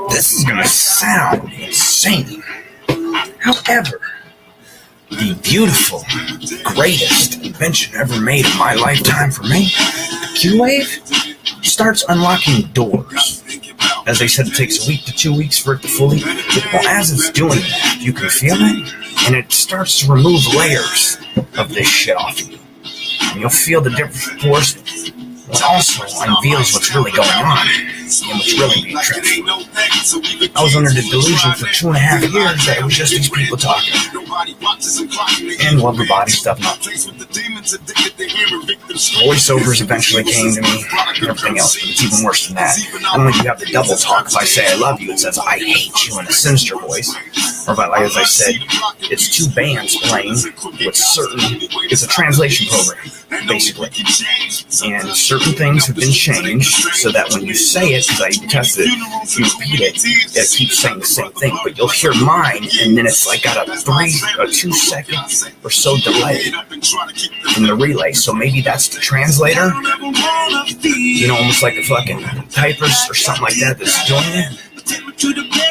This is gonna sound insane. However, the beautiful, greatest invention ever made in my lifetime for me, the Q-Wave, starts unlocking doors. As they said, it takes a week to 2 weeks for it to fully. Well, as it's doing that, you can feel it, and it starts to remove layers of this shit off of you. And you'll feel the different force. It also unveils what's really going on and what's really being transferred. I was under the delusion for 2.5 years that it was just these people talking. And rubber body stuff, not. Voiceovers eventually came to me and everything else, but it's even worse than that. Not only do you have the double talk, if I say I love you, it says I hate you in a sinister voice. Or like as I said, it's two bands playing with certain, it's a translation program, basically. And certain things have been changed so that when you say it, because I tested it, you repeat it, it keeps saying the same thing, but you'll hear mine, and then it's like got a 2 second or so delay in the relay. So maybe that's the translator, you know, almost like a fucking typist or something like that that's doing it.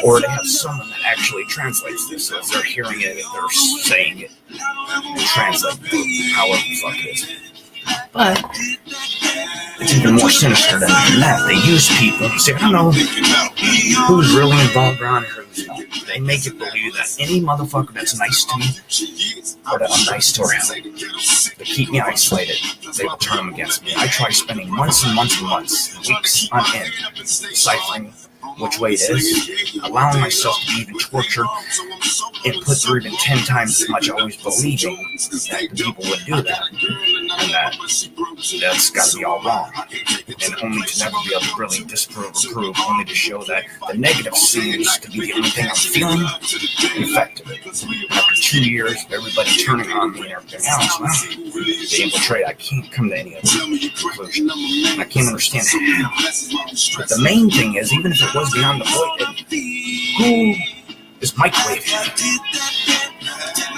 Or they have someone that actually translates this, so as they're hearing it, they're saying it, and translate it, however the fuck it is. But it's even more sinister than that. They use people. See, I don't know who's really involved around here. They make it believe that any motherfucker that's nice to me or that I'm nice to or they keep me isolated, they will turn them against me. I try spending months and months and months, weeks on end, deciphering which way it is, allowing myself to be even tortured and put through even 10 times as much, always believing that the people would do that, and that's got to be all wrong, and only to never be able to really disprove or prove, only to show that the negative seems to be the only thing I'm feeling effective. After 2 years of everybody turning on me and everything else, well, the infiltrate, I can't come to any other conclusion. I can't understand how. But the main thing is, even if it was beyond the void, who is microwaving?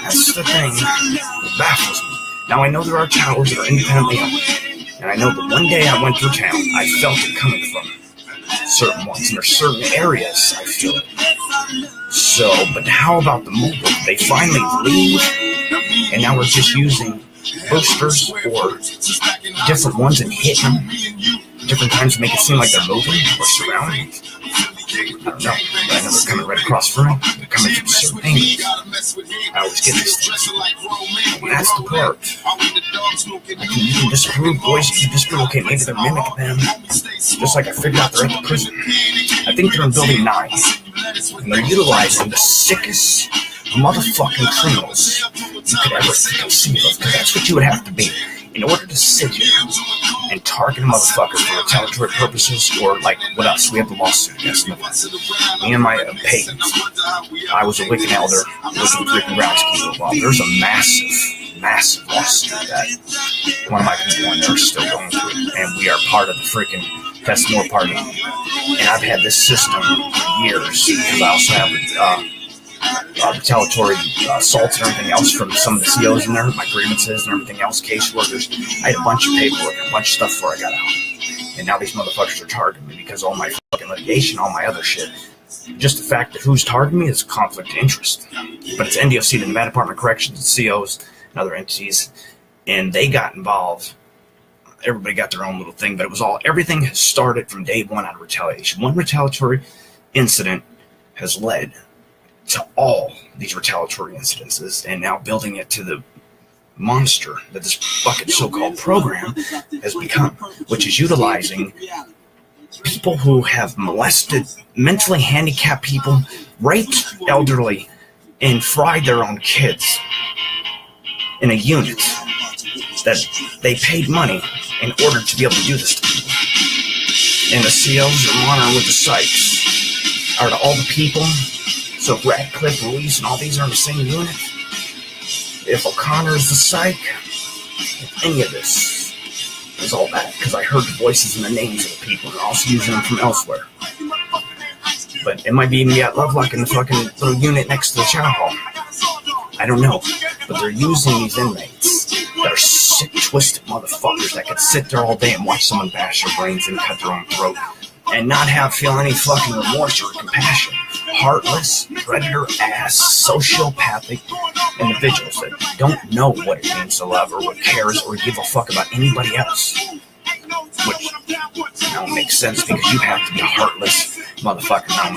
That's the thing that baffles me. Now, I know there are towers that are independently owned, and I know that one day I went through town, I felt it coming from certain ones, and there's certain areas I feel it. So, but how about the mobile? They finally leave, and now we're just using boosters or different ones and hitting them different times to make it seem like they're moving or surrounding. I don't know, but I know they're coming right across from me. They're coming from certain angles. I always get these things. And that's the part. You can disprove boys, you can disprove, okay, maybe they're mimicking them. Just like I figured out they're at the prison. I think they're in building 9. And they're utilizing the sickest motherfucking criminals you could ever conceive of, because that's what you would have to be in order to sit here and target a motherfucker for retaliatory purposes, or like, what else? We have the lawsuit against me. Me and my pagans. I was a Wiccan elder, Wiccan freaking groundskeeper. Well, there's a massive lawsuit that one of my people and they're still going through, and we are part of the freaking Testimore Party. And I've had this system for years, because I also have retaliatory assaults and everything else from some of the COs in there, my grievances and everything else, caseworkers. I had a bunch of paperwork, a bunch of stuff before I got out. And now these motherfuckers are targeting me because all my fucking litigation, all my other shit. Just the fact that who's targeting me is conflict of interest. But it's NDOC, the Nevada Department of Corrections, and COs, and other entities, and they got involved. Everybody got their own little thing, but it was all, everything has started from day one out of retaliation. One retaliatory incident has led to all these retaliatory incidences, and now building it to the monster that this bucket so-called program has become, which is utilizing people who have molested mentally handicapped people, raped elderly, and fried their own kids in a unit that they paid money in order to be able to do this to people. And the COs are monitoring with the psychs are to all the people. So if Radcliffe, Ruiz, and all these are in the same unit, if O'Connor is the psych, if any of this is all that, because I heard the voices and the names of the people, and also using them from elsewhere. But it might be even got Lovelock in the fucking little unit next to the chow hall. I don't know. But they're using these inmates that are sick, twisted motherfuckers that could sit there all day and watch someone bash their brains and cut their own throat and not feel any fucking remorse or compassion. Heartless, predator-ass, sociopathic individuals that don't know what it means to love or what cares or give a fuck about anybody else. Which makes sense because you have to be a heartless motherfucker now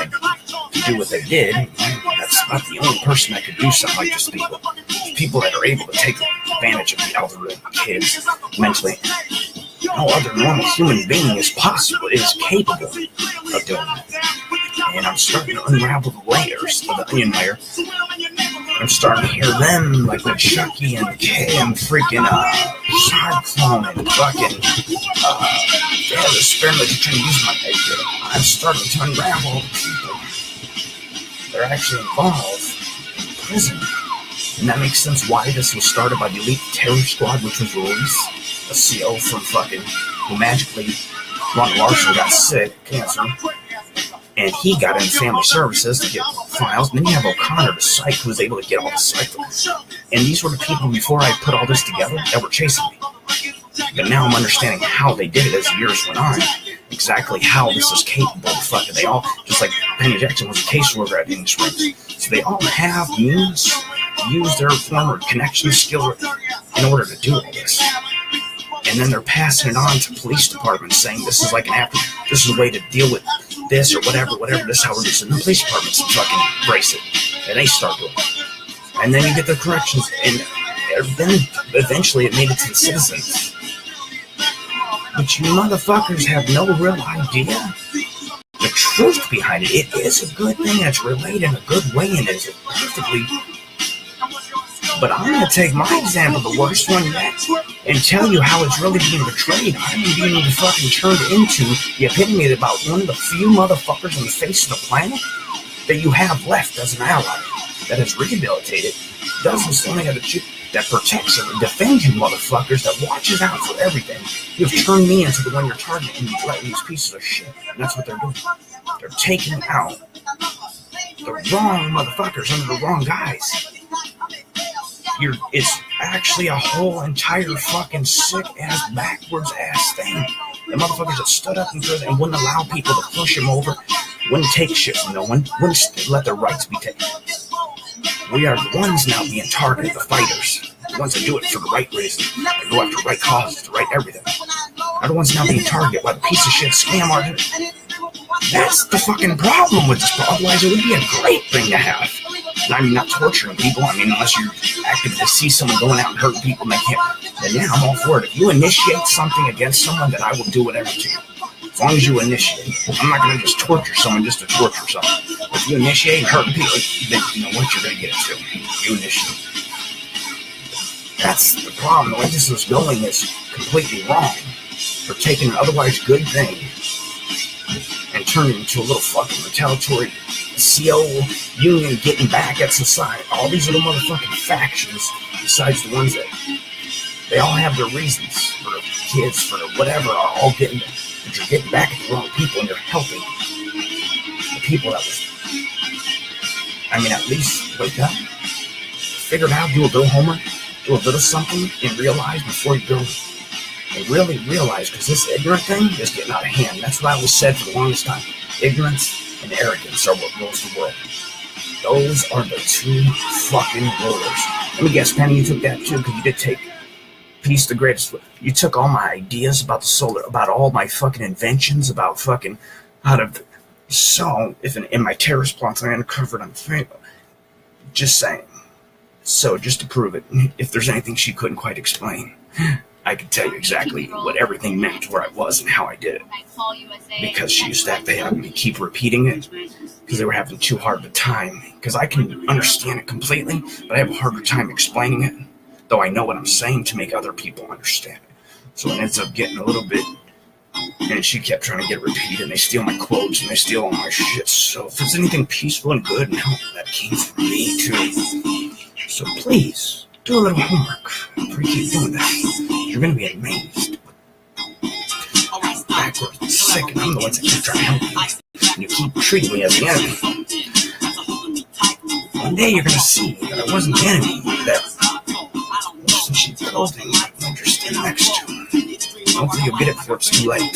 to do what they did. That's not the only person that could do something like this. People that are able to take advantage of the elderly, kids, mentally. No other normal human being is capable of doing that. And I'm starting to unravel the layers of the onion layer. I'm starting to hear them, like with Chucky and Kim, freaking Cyclone and fucking the experiment to try to use my head. I'm starting to unravel all the people that are actually involved in prison. And that makes sense why this was started by the Elite Terror Squad, which was released. A CO from fucking, who magically, Ron Larson got sick, cancer, and he got in family services to get files. And then you have O'Connor, the psych, who was able to get all the psych. And these were the people, before I put all this together, that were chasing me. But now I'm understanding how they did it as the years went on. Exactly how this is capable of fucking. They all, just like Penny Jackson was a caseworker at English Springs. So they all have means to use their former connection skills in order to do all this. And then they're passing it on to police departments, saying this is like this is a way to deal with this or whatever, this is how we're doing it. And the police departments fucking embrace it. And they start doing it. And then you get the corrections, and then eventually it made it to the citizens. But you motherfuckers have no real idea the truth behind it. It is a good thing that's relayed in a good way, and it's perfectly. But I'm going to take my example, the worst one yet, and tell you how it's really being portrayed. I'm being fucking turned into the epitome of about one of the few motherfuckers on the face of the planet that you have left as an ally, that is rehabilitated, does something that protects and defends you motherfuckers, that watches out for everything. You've turned me into the one you're targeting, and you've let these pieces of shit. And that's what they're doing. They're taking out the wrong motherfuckers under the wrong guys. It's actually a whole entire fucking sick-ass, backwards-ass thing. The motherfuckers that stood up in prison and wouldn't allow people to push them over, wouldn't take shit from no one, wouldn't let their rights be taken. We are the ones now being targeted, the fighters. The ones that do it for the right reason. That go after right causes, the right everything. Are the ones now being targeted by the piece of shit scam argument. That's the fucking problem with this. Otherwise, it would be a great thing to have. And I mean, not torturing people. I mean, unless you're active to see someone going out and hurting people and they can't. Then yeah, I'm all for it. If you initiate something against someone, then I will do whatever to you. As long as you initiate. I'm not going to just torture someone just to torture someone. If you initiate and hurt people, then you know what you're going to get into. You initiate. That's the problem. The way this is going is completely wrong. For taking an otherwise good thing and turning it into a little fucking retaliatory CO union getting back at society. All these little motherfucking factions, besides the ones that they all have their reasons for the kids, for the whatever, are all getting, but you're getting back at the wrong people and you're helping the people that was, I mean, at least wake up, figure it out, do a little homework, do a little something, and realize before you go. And really realize, because this ignorant thing is getting out of hand. That's what I was said for the longest time. Ignorance and arrogance are what rules the world. Those are the two fucking rulers. Let me guess, Penny, you took that too, because you did take Peace the Greatest. You took all my ideas about the solar, about all my fucking inventions, about fucking how to. So, if in my terrorist plots I uncovered on Facebook, just saying. So, just to prove it, if there's anything she couldn't quite explain, I could tell you exactly what everything meant, where I was, and how I did it. Because she used to have to have me keep repeating it, because they were having too hard of a time. Because I can understand it completely, but I have a harder time explaining it, though I know what I'm saying to make other people understand it. So it ends up getting a little bit, and she kept trying to get it repeated, and they steal my quotes, and they steal all my shit. So if it's anything peaceful and good, and that came from me too. So please, do a little homework before you keep doing that. You're going to be amazed. Backwards and sick, and I'm the ones that keep trying to help you. And you keep treating me as the enemy. One day you're going to see that I wasn't the enemy, that wasn't she building what you're standing next to. Hopefully you'll get it before it's too late.